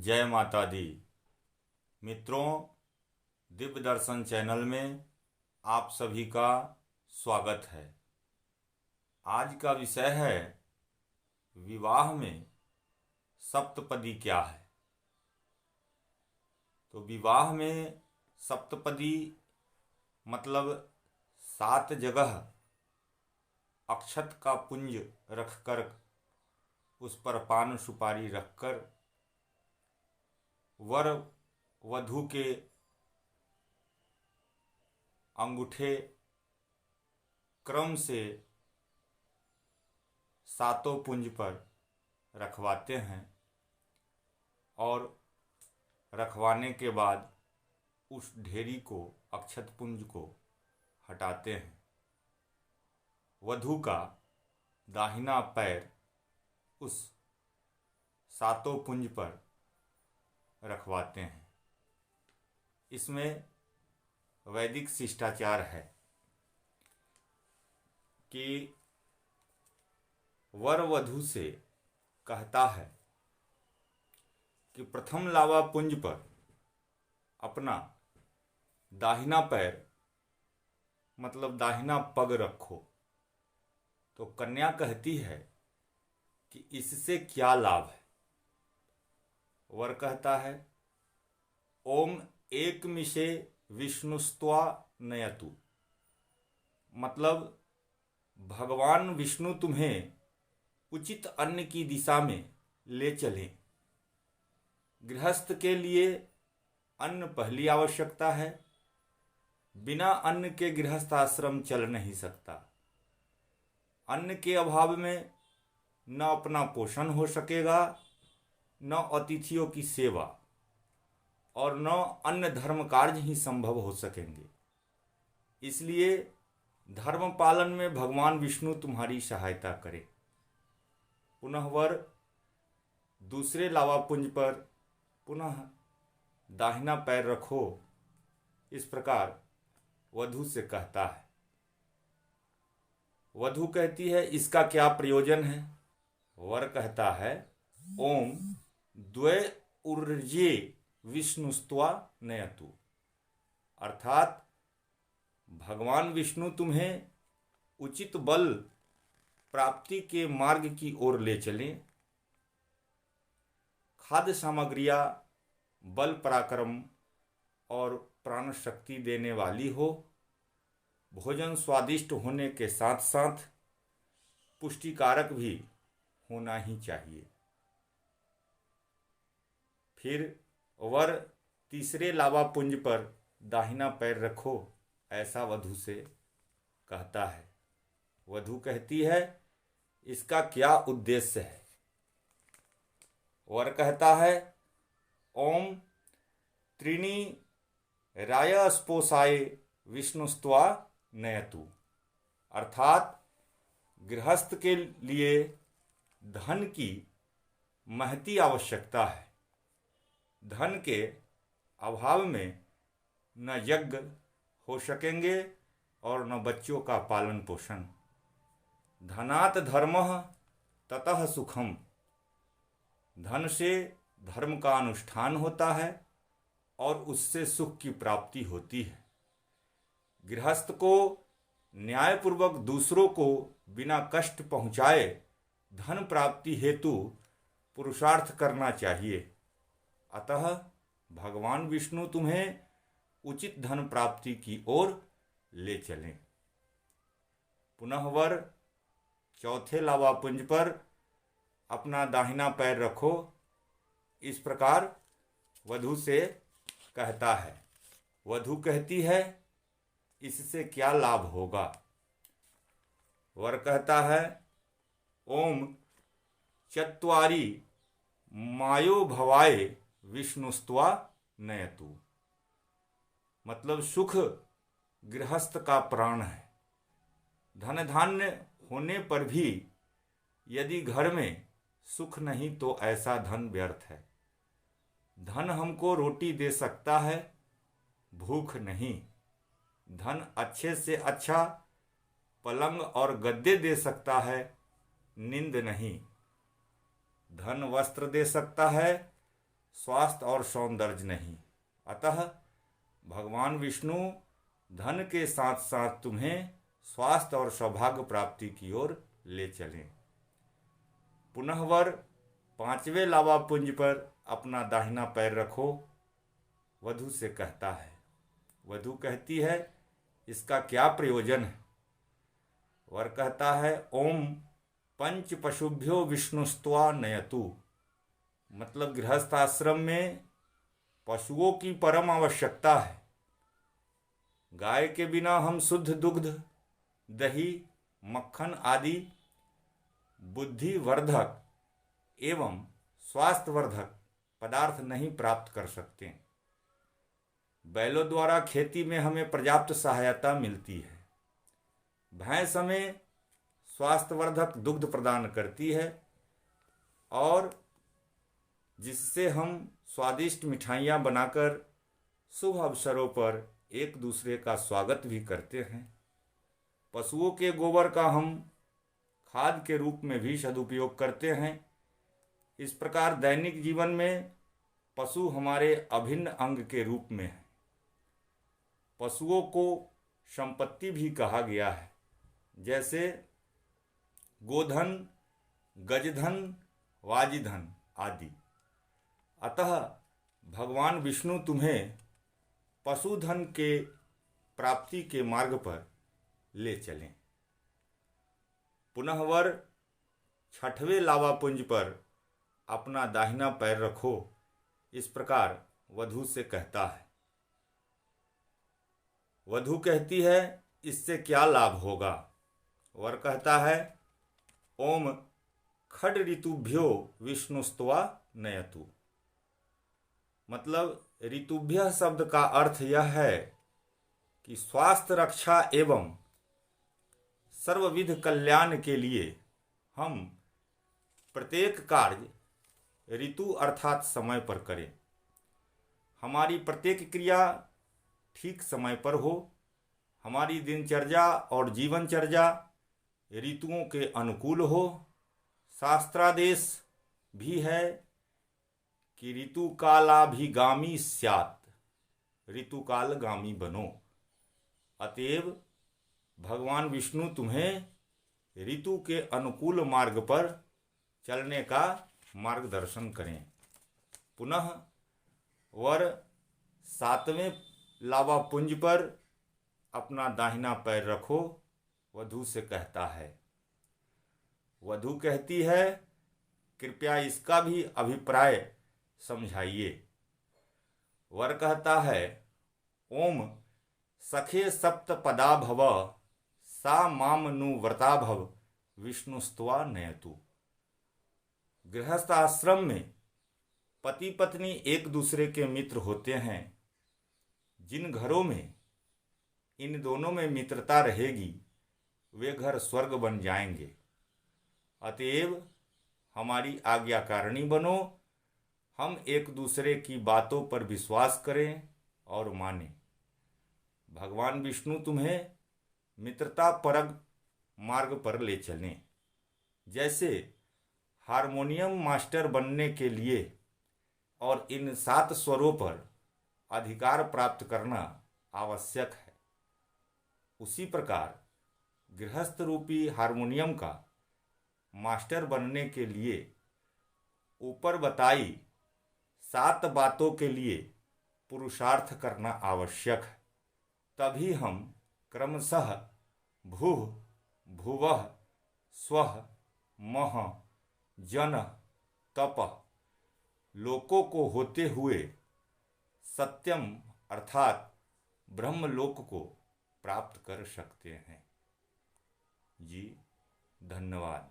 जय माता दी। मित्रों, दिव्य दर्शन चैनल में आप सभी का स्वागत है। आज का विषय है विवाह में सप्तपदी क्या है। तो विवाह में सप्तपदी मतलब 7 जगह अक्षत का पुंज रखकर उस पर पान सुपारी रखकर वर वधू के अंगूठे क्रम से 7 पुंज पर रखवाते हैं और रखवाने के बाद उस ढेरी को अक्षत पुंज को हटाते हैं। वधू का दाहिना पैर उस 7 पुंज पर रखवाते हैं। इसमें वैदिक शिष्टाचार है कि वर वधू से कहता है कि प्रथम लावा पुंज पर अपना दाहिना पैर मतलब दाहिना पग रखो। तो कन्या कहती है कि इससे क्या लाभ है। वर कहता है ओम एकमिषे विष्णुस्त्वा नयतु, मतलब भगवान विष्णु तुम्हें उचित अन्न की दिशा में ले चलें। गृहस्थ के लिए अन्न पहली आवश्यकता है। बिना अन्न के गृहस्थ आश्रम चल नहीं सकता। अन्न के अभाव में न अपना पोषण हो सकेगा, न अतिथियों की सेवा और न अन्य धर्म कार्य ही संभव हो सकेंगे। इसलिए धर्म पालन में भगवान विष्णु तुम्हारी सहायता करें। पुनः वर दूसरे लावा पुंज पर पुनः दाहिना पैर रखो, इस प्रकार वधू से कहता है। वधू कहती है इसका क्या प्रयोजन है। वर कहता है ओम द्वे ऊर्जे विष्णुस्त्वा नयतु, अर्थात भगवान विष्णु तुम्हें उचित बल प्राप्ति के मार्ग की ओर ले चलें। खाद्य सामग्रियां बल पराक्रम और प्राण शक्ति देने वाली हो। भोजन स्वादिष्ट होने के साथ साथ पुष्टिकारक भी होना ही चाहिए। फिर वर तीसरे लावा पुंज पर दाहिना पैर रखो, ऐसा वधू से कहता है। वधू कहती है इसका क्या उद्देश्य है। वर कहता है ओम त्रीणी राय स्पोसाय विष्णुस्त्वा नयतु, अर्थात गृहस्थ के लिए धन की महती आवश्यकता है। धन के अभाव में न यज्ञ हो सकेंगे और न बच्चों का पालन पोषण। धनात् धर्मः ततः सुखम, धन से धर्म का अनुष्ठान होता है और उससे सुख की प्राप्ति होती है। गृहस्थ को न्यायपूर्वक दूसरों को बिना कष्ट पहुँचाए धन प्राप्ति हेतु पुरुषार्थ करना चाहिए। अतः भगवान विष्णु तुम्हें उचित धन प्राप्ति की ओर ले चलें। पुनः वर चौथे लावा पुंज पर अपना दाहिना पैर रखो, इस प्रकार वधू से कहता है। वधू कहती है इससे क्या लाभ होगा। वर कहता है ओम चत्वारि मायो भवाय विष्णुस्त्वा नयतु, मतलब सुख गृहस्थ का प्राण है। धन धान्य होने पर भी यदि घर में सुख नहीं तो ऐसा धन व्यर्थ है। धन हमको रोटी दे सकता है, भूख नहीं। धन अच्छे से अच्छा पलंग और गद्दे दे सकता है, नींद नहीं। धन वस्त्र दे सकता है, स्वास्थ्य और सौंदर्य नहीं। अतः भगवान विष्णु धन के साथ साथ तुम्हें स्वास्थ्य और सौभाग्य प्राप्ति की ओर ले चलें। पुनः वर 5वें लावा पुंज पर अपना दाहिना पैर रखो, वधू से कहता है। वधू कहती है, इसका क्या प्रयोजन है? वर कहता है, ओम पंच पशुभ्यो विष्णुस्त्वा नयतु। मतलब गृहस्थ आश्रम में पशुओं की परम आवश्यकता है। गाय के बिना हम शुद्ध दुग्ध, दही, मक्खन आदि बुद्धिवर्धक एवं स्वास्थ्यवर्धक पदार्थ नहीं प्राप्त कर सकते। बैलों द्वारा खेती में हमें पर्याप्त सहायता मिलती है। भैंस हमें स्वास्थ्यवर्धक दुग्ध प्रदान करती है और जिससे हम स्वादिष्ट मिठाइयाँ बनाकर शुभ अवसरों पर एक दूसरे का स्वागत भी करते हैं। पशुओं के गोबर का हम खाद के रूप में भी सदुपयोग करते हैं। इस प्रकार दैनिक जीवन में पशु हमारे अभिन्न अंग के रूप में है। पशुओं को संपत्ति भी कहा गया है, जैसे गोधन, गजधन, वाजिधन आदि। अतः भगवान विष्णु तुम्हें पशुधन के प्राप्ति के मार्ग पर ले चलें। पुनः वर 6वें लावा पुंज पर अपना दाहिना पैर रखो, इस प्रकार वधू से कहता है। वधू कहती है, इससे क्या लाभ होगा? वर कहता है, ओम खड ऋतुभ्यो विष्णुस्त्वा नयतु। मतलब ऋतुभ्य शब्द का अर्थ यह है कि स्वास्थ्य रक्षा एवं सर्वविध कल्याण के लिए हम प्रत्येक कार्य ऋतु अर्थात समय पर करें। हमारी प्रत्येक क्रिया ठीक समय पर हो। हमारी दिनचर्या और जीवनचर्या ऋतुओं के अनुकूल हो। शास्त्रादेश भी है कि ऋतु कालाभिगामी स्यात्, ऋतुकालगामी बनो। अतएव भगवान विष्णु तुम्हें ऋतु के अनुकूल मार्ग पर चलने का मार्गदर्शन करें। पुनः वर 7वें लावा पुंज पर अपना दाहिना पैर रखो, वधू से कहता है। वधू कहती है, कृपया इसका भी अभिप्राय समझाइए। वर कहता है, ओम सखे सप्तपदा भव सा माम नु व्रता भव विष्णुस्त्वा नयतु। गृहस्थ आश्रम में पति पत्नी एक दूसरे के मित्र होते हैं। जिन घरों में इन दोनों में मित्रता रहेगी वे घर स्वर्ग बन जाएंगे। अतएव हमारी आज्ञाकारिणी बनो। हम एक दूसरे की बातों पर विश्वास करें और मानें। भगवान विष्णु तुम्हें मित्रता परक मार्ग पर ले चलें। जैसे हारमोनियम मास्टर बनने के लिए और इन 7 स्वरों पर अधिकार प्राप्त करना आवश्यक है, उसी प्रकार गृहस्थ रूपी हारमोनियम का मास्टर बनने के लिए ऊपर बताई 7 बातों के लिए पुरुषार्थ करना आवश्यक है। तभी हम क्रमशः भूः भुवः स्वः मह जन तपः लोकों को होते हुए सत्यम अर्थात ब्रह्मलोक को प्राप्त कर सकते हैं। जी धन्यवाद।